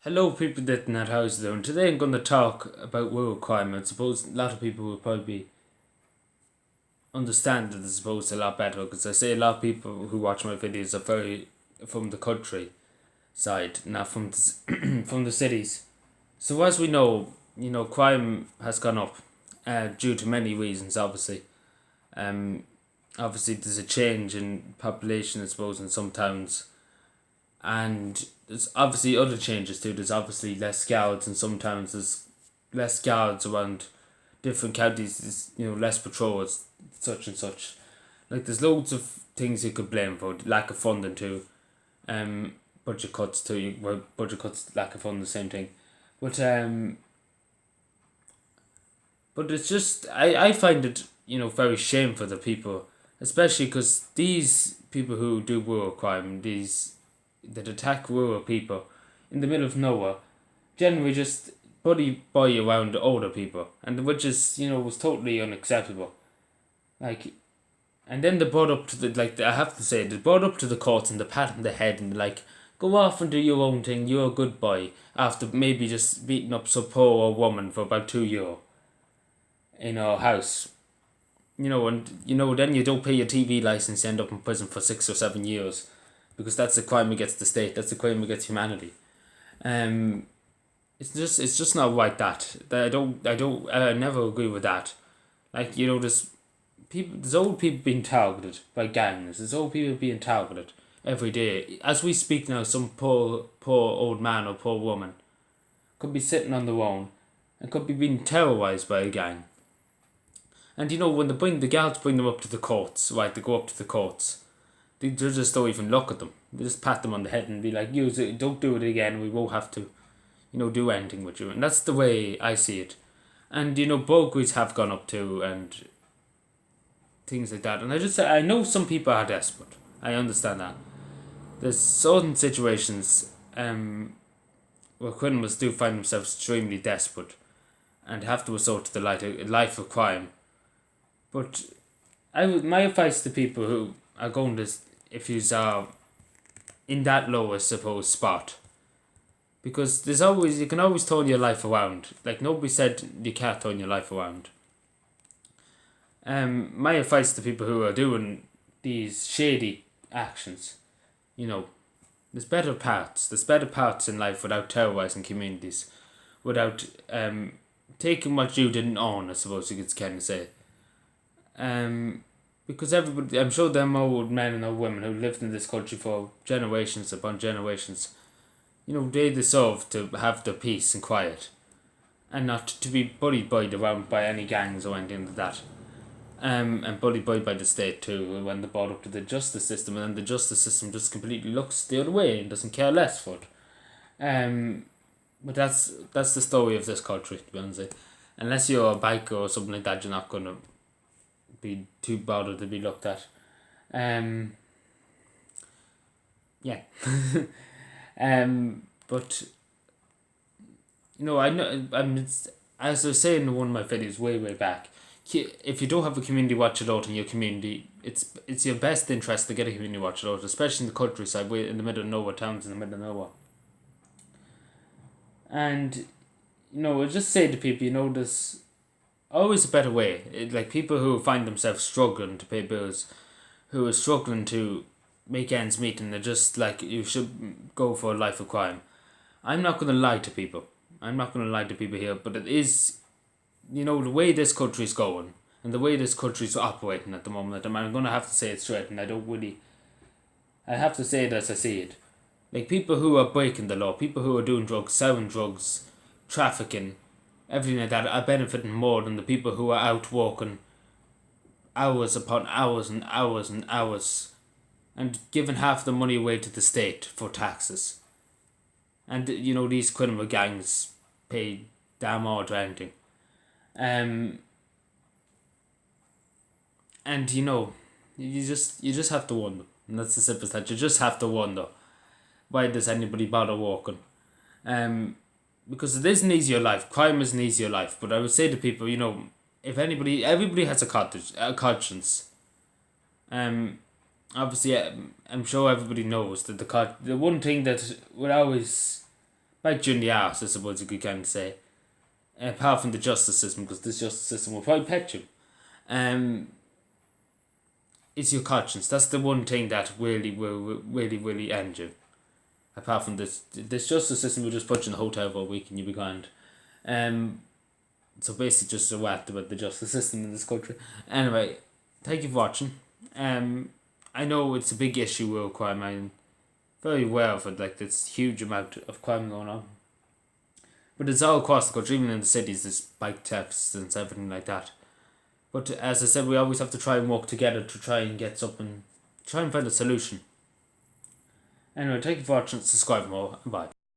Hello, people that in that house doing. Today I'm going to talk about rural crime. I suppose a lot of people will probably understand it, I suppose, a lot better because I say a lot of people who watch my videos are very from the country side, not from from the cities. So as we know, crime has gone up due to many reasons. Um, obviously there's a change in population, I suppose, in some towns, and there's obviously other changes too. There's obviously less guards in some towns. There's less guards around different counties. There's less patrols, such and such. Like there's loads of things you could blame for lack of funding too. Um, budget cuts too. Well, budget cuts, lack of funding, the same thing. But it's just I find it very shameful for the people, especially because these people who do rural crime, these that attack rural people in the middle of nowhere, generally just bully boy around older people, and which is was totally unacceptable. Like, and then they brought up to the I have to say they brought up to the courts and they pat on the head and like go off and do your own thing. You're a good boy after maybe just beating up some poor old woman for about €2 in our house. And then you don't pay your TV license, you end up in prison for 6 or 7 years, because that's a crime against the state. That's a crime against humanity. Um, it's just not right that I never agree with that. Like there's old people being targeted by gangs. There's old people being targeted every day. As we speak now, some poor old man or poor woman could be sitting on their own and could be being terrorized by a gang. And when the guards bring them up to the courts, right? They go up to the courts. The judges don't even look at them. They just pat them on the head and be like, "You don't do it again. We won't have to, do anything with you." And that's the way I see it. And burglaries have gone up too, and things like that. And I know some people are desperate. I understand that. There's certain situations where criminals do find themselves extremely desperate and have to resort to the life of crime. But my advice to people who are going to, if you are in that low, I suppose, spot, because you can always turn your life around. Like nobody said you can't turn your life around. My advice to people who are doing these shady actions, you know, there's better parts. There's better parts in life without terrorizing communities, without taking what you didn't own, I suppose you could kind of say. Because everybody, I'm sure them old men and old women who lived in this country for generations upon generations, they deserve to have their peace and quiet, and not to be bullied around by any gangs or anything like that. And bullied by the state too when they're brought up to the justice system, and then the justice system just completely looks the other way and doesn't care less for it. But that's the story of this country, to be honest. Unless you're a biker or something like that, you're not gonna be too bothered to be looked at. Yeah. But I know as I was saying in one of my videos way back. If you don't have a community watch alert in your community, it's your best interest to get a community watch alert, especially in the countryside, way in the middle of nowhere, towns in the middle of nowhere. And I just say to people, there's always a better way. Like people who find themselves struggling to pay bills, who are struggling to make ends meet, and they're just like, you should go for a life of crime. I'm not going to lie to people. I'm not going to lie to people here, but it is, the way this country's going and the way this country's operating at the moment. I'm going to have to say it straight, and I have to say it as I see it. Like people who are breaking the law, people who are doing drugs, selling drugs, trafficking, everything like that, are benefiting more than the people who are out working hours upon hours and hours and hours and giving half the money away to the state for taxes. And these criminal gangs pay damn all or anything. And you just have to wonder, and that's the simplest that you just have to wonder, why does anybody bother walking? Because it is an easier life. Crime is an easier life. But I would say to people, if everybody has a conscience. Obviously, I'm sure everybody knows that the one thing that would always back during the arse, I suppose you could kind of say. Apart from the justice system, because this justice system will probably pet you. It's your conscience. That's the one thing that really end you. Apart from this justice system will just put you in the hotel for a week and you'll be grand. So basically just a whack about the justice system in this country. Anyway, thank you for watching. I know it's a big issue with crime. I'm very aware of it, like this huge amount of crime going on. But it's all across the country, even in the cities, there's bike thefts and everything like that. But as I said, we always have to try and work together to try and get something, try and find a solution. Anyway, thank you for watching, subscribe more, and bye.